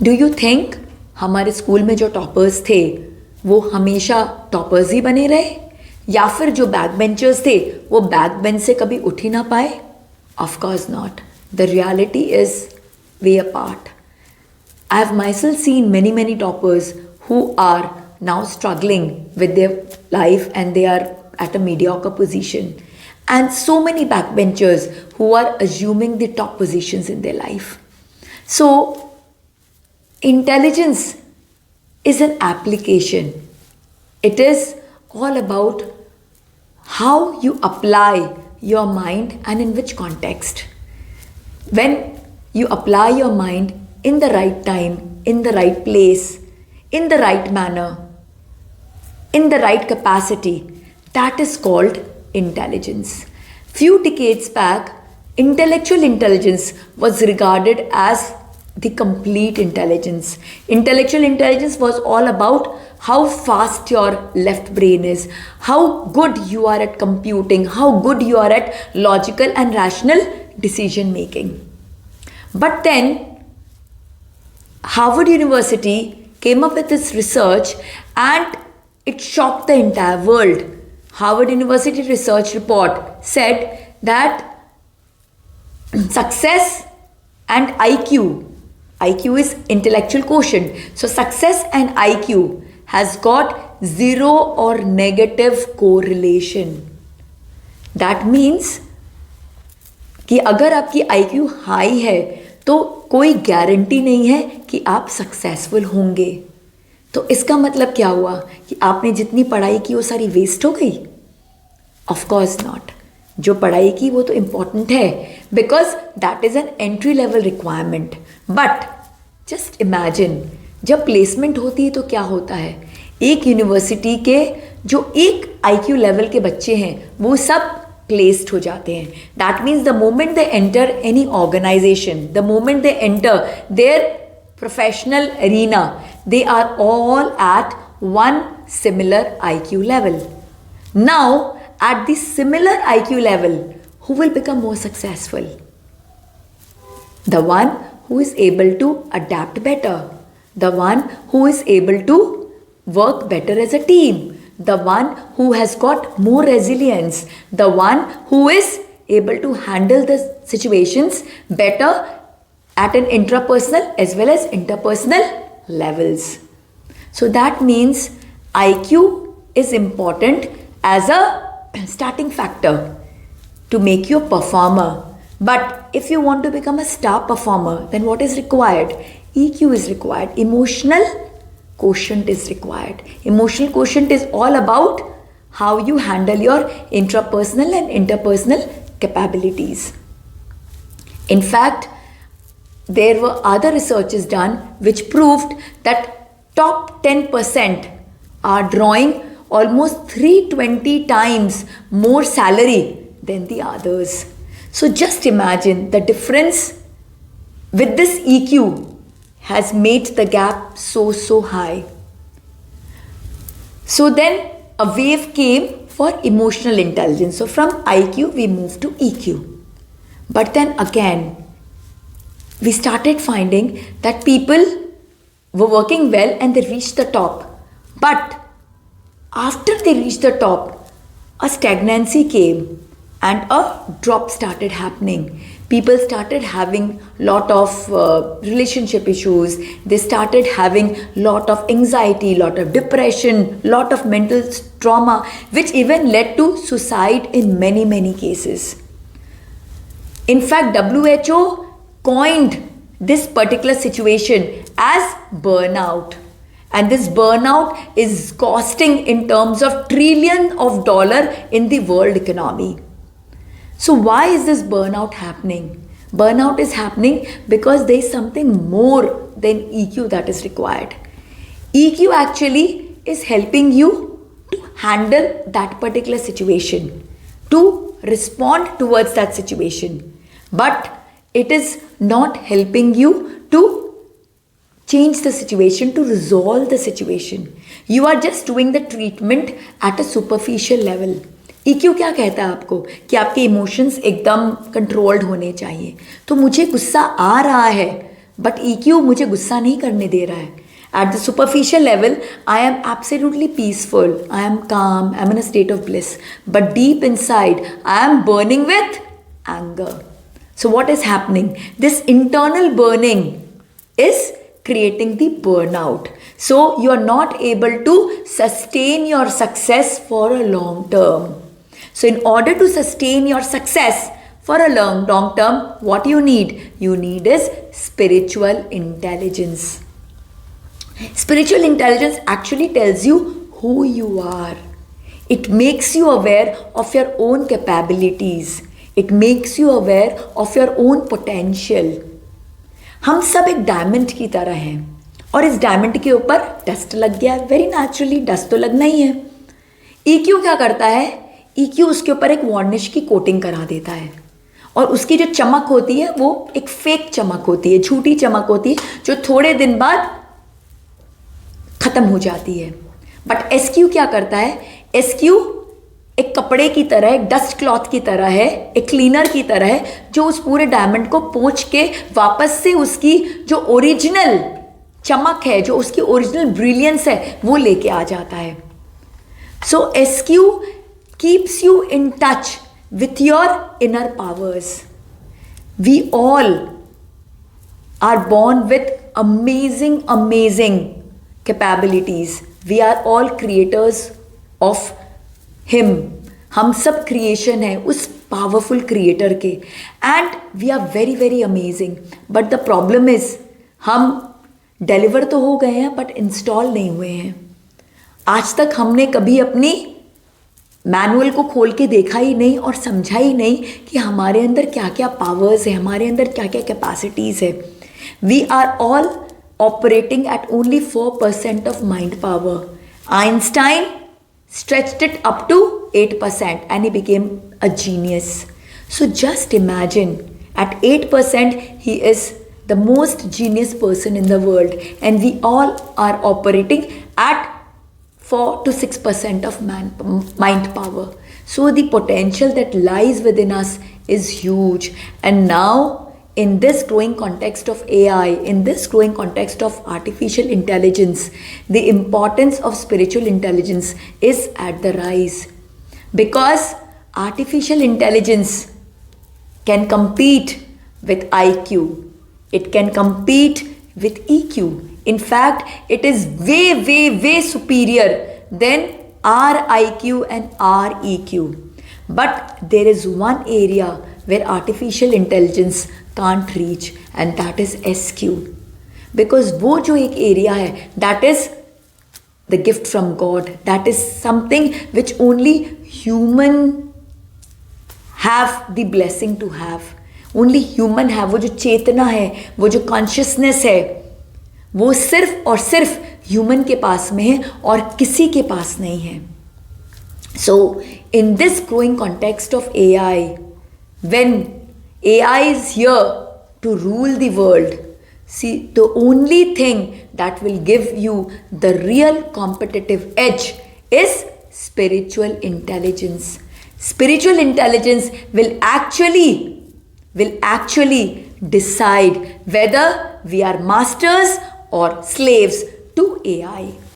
Do you think हमारे school में जो टॉपर्स थे वो हमेशा टॉपर्स ही बने रहे, या फिर जो बैक बेंचर्स थे वो बैक बेंच से कभी उठ ही ना पाए? Of course not. The reality is way apart. I have myself seen many toppers who are now struggling with their life and they are at a mediocre position, and so many backbenchers who are assuming the top positions in their life. So intelligence is an application. It is all about how you apply your mind and in which context. When you apply your mind in the right time, in the right place, in the right manner, in the right capacity, that is called intelligence. Few decades back, intellectual intelligence was regarded as the complete intelligence. Intellectual intelligence was all about how fast your left brain is, how good you are at computing, how good you are at logical and rational decision making. But then Harvard University came up with this research and it shocked the entire world. Harvard University research report said that success and IQ is intellectual quotient. So success and IQ has got zero or negative correlation. That means कि अगर आपकी IQ high है तो कोई guarantee नहीं है कि आप सक्सेसफुल होंगे. तो इसका मतलब क्या हुआ कि आपने जितनी पढ़ाई की वो सारी वेस्ट हो गई? Of course not. जो पढ़ाई की वो तो इम्पॉर्टेंट है because that is an entry level requirement. But just imagine जब प्लेसमेंट होती है तो क्या होता है, एक यूनिवर्सिटी के जो एक IQ लेवल के बच्चे हैं वो सब placed हो जाते हैं. That means the moment they enter any organization, the moment they enter their professional arena, they are all at one similar IQ level. Now, at the similar IQ level, who will become more successful? The one who is able to adapt better, the one who is able to work better as a team, the one who has got more resilience, the one who is able to handle the situations better at an intrapersonal as well as interpersonal levels. So that means IQ is important as a starting factor to make you a performer. But if you want to become a star performer, then what is required? EQ is required. Emotional quotient is required. Emotional quotient is all about how you handle your intrapersonal and interpersonal capabilities. In fact, there were other researches done which proved that top 10% are drawing almost 320 times more salary than the others. So just imagine the difference with this EQ has made the gap so high. So then a wave came for emotional intelligence. So from IQ we moved to EQ. But then again, we started finding that people were working well and they reached the top. But after they reached the top, a stagnancy came and a drop started happening. People started having lot of relationship issues. They started having lot of anxiety, lot of depression, lot of mental trauma, which even led to suicide in many cases. In fact, WHO coined this particular situation as burnout. And this burnout is costing in terms of trillions of dollars in the world economy. So why is this burnout happening? Burnout is happening because there is something more than EQ that is required. EQ actually is helping you to handle that particular situation, to respond towards that situation. But it is not helping you to change the situation, to resolve the situation. You are just doing the treatment at a superficial level. EQ क्या कहता है आपको कि आपके emotions एकदम controlled होने चाहिए. तो मुझे गुस्सा आ रहा है बट EQ मुझे गुस्सा नहीं करने दे रहा है. At the superficial level, I am absolutely peaceful. I am calm. I am in a state of bliss. But deep inside, I am burning with anger. So what is happening? This internal burning is creating the burnout. So you are not able to sustain your success for a long term. So in order to sustain your success for a long term, what you need? You need is spiritual intelligence. Spiritual intelligence actually tells you who you are. It makes you aware of your own capabilities. It makes you aware of your own potential. हम सब एक diamond की तरह हैं और इस diamond के ऊपर डस्ट लग गया. वेरी नेचुरली डस्ट तो लगना ही है. EQ क्या करता है? EQ उसके ऊपर एक वार्निश की कोटिंग करा देता है और उसकी जो चमक होती है वो एक फेक चमक होती है, झूठी चमक होती है जो थोड़े दिन बाद खत्म हो जाती है. बट SQ क्या करता है? SQ एक कपड़े की तरह, एक डस्ट क्लॉथ की तरह है, एक क्लीनर की तरह है जो उस पूरे डायमंड को पोंछ के वापस से उसकी जो ओरिजिनल चमक है, जो उसकी ओरिजिनल ब्रिलियंस है, वो लेके आ जाता है. सो SQ keeps you in touch with your inner powers. We all are born with amazing capabilities. We are all creators of Him. हम सब creation है उस powerful creator के. And we are very amazing. But the problem is हम deliver तो हो गए हैं but install नहीं हुए हैं. आज तक हमने कभी अपनी मैनुअल को खोल के देखा ही नहीं और समझा ही नहीं कि हमारे अंदर क्या क्या पावर्स है, हमारे अंदर क्या क्या कैपेसिटीज़ है. We are all operating at only 4% of mind power. Einstein stretched it up to 8% and he became a genius. So just imagine, at 8% he is the most genius person in the world and we all are operating at 4 to 6% of mind power. So the potential that lies within us is huge. And now in this growing context of AI, in this growing context of artificial intelligence, the importance of spiritual intelligence is at the rise. Because artificial intelligence can compete with IQ. It can compete with EQ. In fact, it is way superior than our IQ and our EQ. But there is one area where artificial intelligence can't reach and that is SQ. Because वो जो एक area है, that is the gift from God. That is something which only human have the blessing to have. Only human have. वो जो चेतना है, वो जो consciousness है, वो सिर्फ और सिर्फ ह्यूमन के पास में है और किसी के पास नहीं है. So in this growing context of AI, when AI is here to rule the world, see, the only thing that will give you the real competitive edge is spiritual intelligence. Spiritual intelligence will actually decide whether we are masters or slaves to AI.